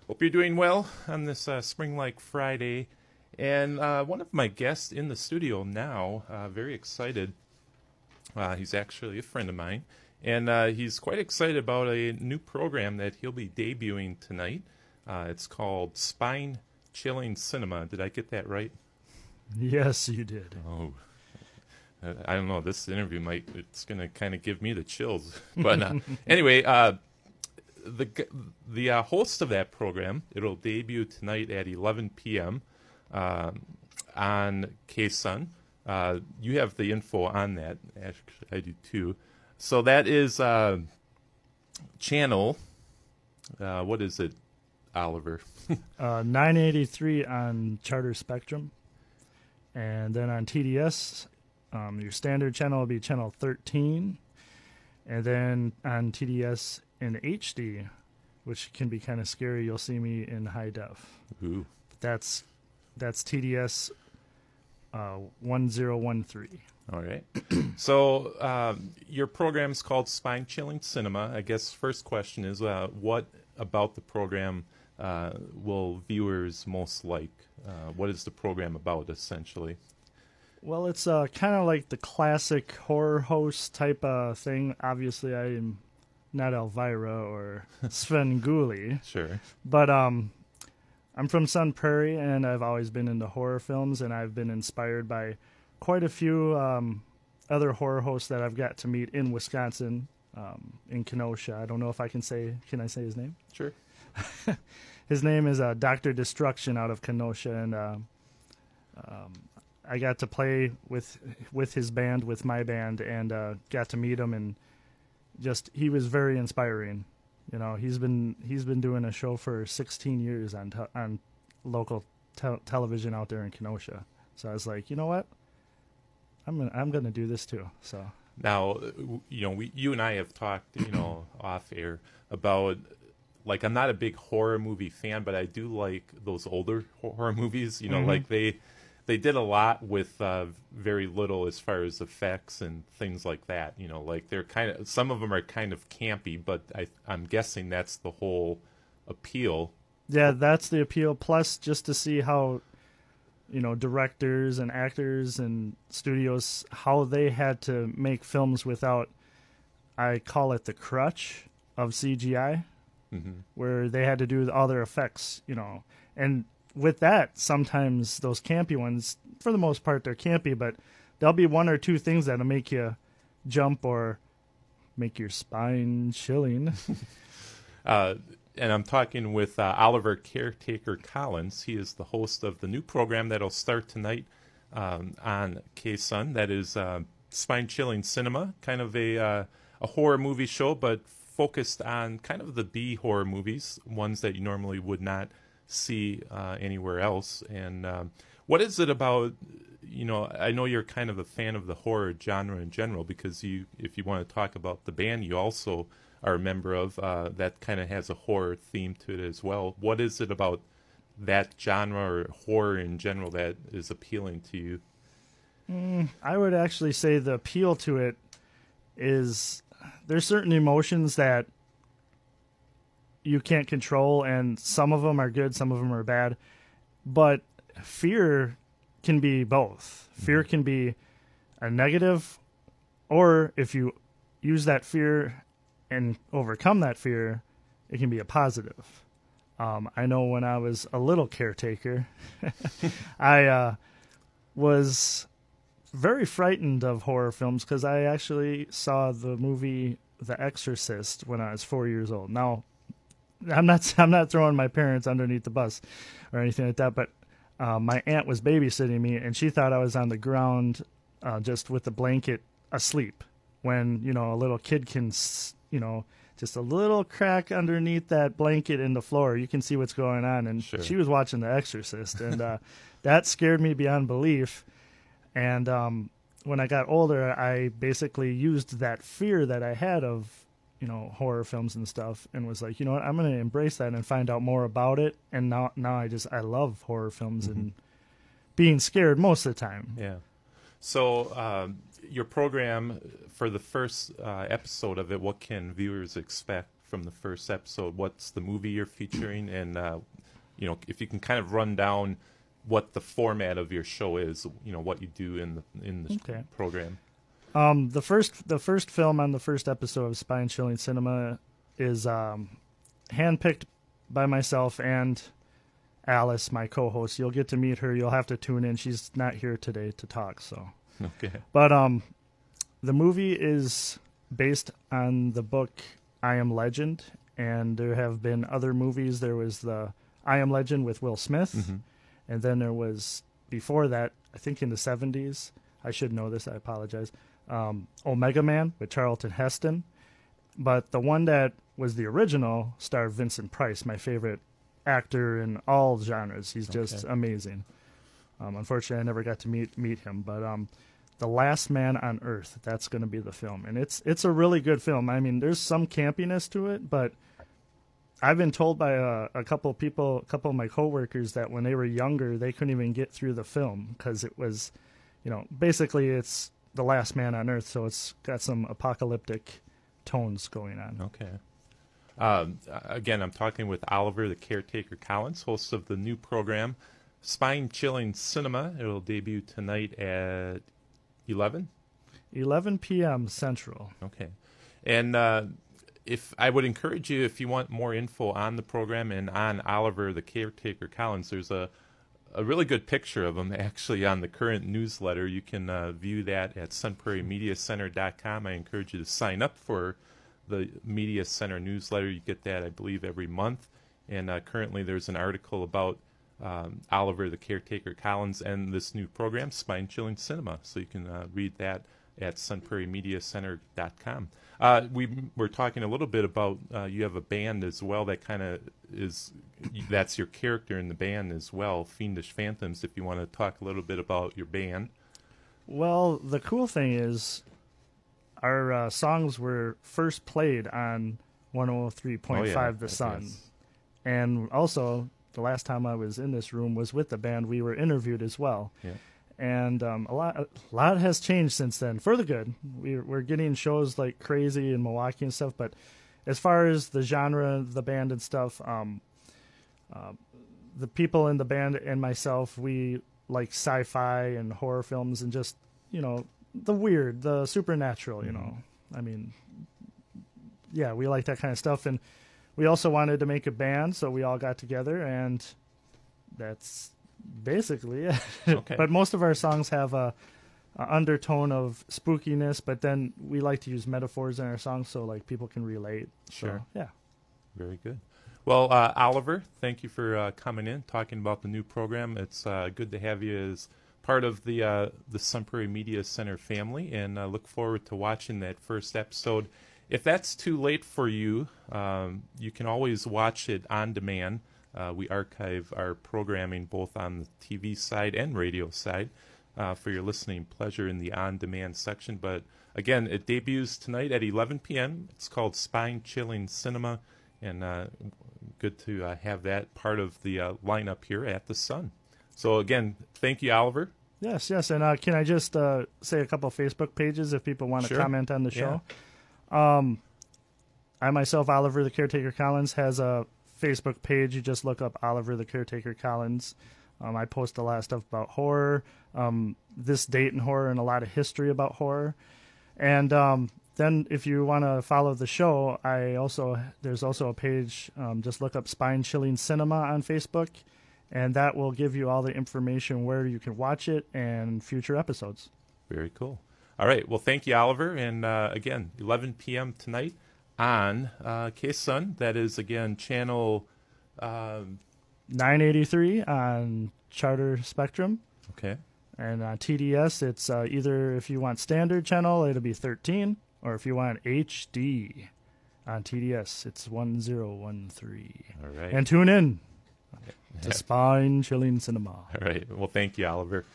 Hope you're doing well on this spring-like Friday. And one of my guests in the studio now, very excited. He's actually a friend of mine. And he's quite excited about a new program that he'll be debuting tonight. It's called Spine Chilling Cinema. Did I get that right? Yes, you did. Oh, I don't know. This interview it's going to kind of give me the chills. But anyway, the host of that program, it'll debut tonight at 11 p.m. On KSUN. You have the info on that. Actually, I do too. So that is channel, what is it, Oliver? 983 on Charter Spectrum. And then on TDS, your standard channel will be channel 13. And then on TDS in HD, which can be kind of scary, you'll see me in high def. Ooh. That's TDS 1013. All right. So your program's called Spine Chilling Cinema. I guess first question is, what about the program will viewers most like? What is the program about, essentially? Well, it's kind of like the classic horror host type of thing. Obviously, I am not Elvira or Sven Gulli. Sure. But I'm from Prairie, and I've always been into horror films, and I've been inspired by quite a few other horror hosts that I've got to meet in Wisconsin, in Kenosha. I don't know if I can say I say his name? Sure. His name is Dr. Destruction out of Kenosha, and I got to play with his band, with my band, and got to meet him, and he was very inspiring. You know, he's been doing a show for 16 years on local television out there in Kenosha. So I was like, you know what? I'm gonna do this too. So now, you and I have talked, off air about, like, I'm not a big horror movie fan, but I do like those older horror movies. Like they did a lot with very little as far as effects and things like that. Like they're some of them are kind of campy, but I'm guessing that's the whole appeal. Yeah, that's the appeal. Plus, just to see how, directors and actors and studios, how they had to make films without, I call it the crutch of CGI, where they had to do all their effects, and with that, sometimes those campy ones, for the most part, they're campy, but there'll be one or two things that'll make you jump or make your spine chilling. And I'm talking with Oliver Caretaker Collins. He is the host of the new program that'll start tonight on KSUN. That is Spine Chilling Cinema, kind of a horror movie show, but focused on kind of the B horror movies, ones that you normally would not see anywhere else. And what is it about, I know you're kind of a fan of the horror genre in general, because if you want to talk about the band you also are a member of, that kind of has a horror theme to it as well. What is it about that genre or horror in general that is appealing to you? I would actually say the appeal to it is there's certain emotions that you can't control, and some of them are good, some of them are bad. But fear can be both. Fear can be a negative, or if you use that fear and overcome that fear, it can be a positive. I know when I was a little caretaker, I was very frightened of horror films because I actually saw the movie The Exorcist when I was 4 years old. Now, I'm not throwing my parents underneath the bus or anything like that, but my aunt was babysitting me, and she thought I was on the ground just with the blanket asleep. When, a little kid can, just a little crack underneath that blanket in the floor, you can see what's going on. And Sure. She was watching The Exorcist, and that scared me beyond belief. And when I got older, I basically used that fear that I had of horror films and stuff, and was like, what, I'm going to embrace that and find out more about it. And now I love horror films and being scared most of the time. Yeah. So your program, for the first episode of it, what can viewers expect from the first episode. What's the movie you're featuring, and if you can kind of run down what the format of your show is, what you do in the program. The first film on the first episode of Spine Chilling Cinema is handpicked by myself and Alice, my co-host. You'll get to meet her. You'll have to tune in. She's not here today to talk, so. Okay. But the movie is based on the book I Am Legend, and there have been other movies. There was the I Am Legend with Will Smith, and then there was, before that, I think in the 70s, I should know this, I apologize, Omega Man with Charlton Heston. But the one that was the original starred Vincent Price, my favorite actor in all genres. He's just amazing. Unfortunately, I never got to meet him, but The Last Man on Earth, that's going to be the film. And it's a really good film. I mean, there's some campiness to it, but I've been told by a couple of people, a couple of my coworkers, that when they were younger, they couldn't even get through the film because it was, basically it's The Last Man on Earth, so it's got some apocalyptic tones going on. Okay. Again, I'm talking with Oliver, the Caretaker Collins, host of the new program, Spine Chilling Cinema. It will debut tonight at 11 p.m. Central. Okay. And if I would encourage you, if you want more info on the program and on Oliver, the Caretaker Collins, there's a really good picture of him actually on the current newsletter. You can view that at sunprairiemediacenter.com. I encourage you to sign up for the Media Center newsletter. You get that, I believe, every month. And currently there's an article about Oliver, the Caretaker Collins, and this new program, Spine Chilling Cinema. So you can read that at sunprairiemediacenter.com. We were talking a little bit about you have a band as well that kind of that's your character in the band as well, Fiendish Phantoms, if you want to talk a little bit about your band. Well, the cool thing is our songs were first played on 103.5 The Sun. Yes. And also, the last time I was in this room was with the band. We were interviewed as well. Yeah. And a lot has changed since then, for the good. We're getting shows like crazy in Milwaukee and stuff, but as far as the genre of the band and stuff, the people in the band and myself, we like sci-fi and horror films and just, the weird, the supernatural, I mean, yeah, we like that kind of stuff. And we also wanted to make a band, so we all got together, and that's basically it. Okay. But most of our songs have a undertone of spookiness, but then we like to use metaphors in our songs so like people can relate. Sure. So, yeah. Very good. Well, Oliver, thank you for coming in, talking about the new program. It's good to have you as part of the Sun Prairie Media Center family, and look forward to watching that first episode. If that's too late for you, you can always watch it on demand. We archive our programming both on the TV side and radio side for your listening pleasure in the on-demand section. But again, it debuts tonight at 11 p.m. It's called Spine Chilling Cinema, and good to have that part of the lineup here at the Sun. So again, thank you, Oliver. Yes. And can I just say a couple Facebook pages if people want to comment on the show? Yeah. I myself, Oliver the Caretaker Collins, has a Facebook page. You just look up Oliver the Caretaker Collins. I post a lot of stuff about horror, this date in horror, and a lot of history about horror. And then if you want to follow the show, there's also a page. Just look up Spine Chilling Cinema on Facebook, and that will give you all the information where you can watch it and future episodes. Very cool. All right. Well, thank you, Oliver. And again, 11 p.m. tonight on K-Sun. That is, again, channel 983 on Charter Spectrum. Okay. And on TDS, it's either if you want standard channel, it'll be 13, or if you want HD on TDS, it's 1013. All right. And tune in to Spine Chilling Cinema. All right. Well, thank you, Oliver.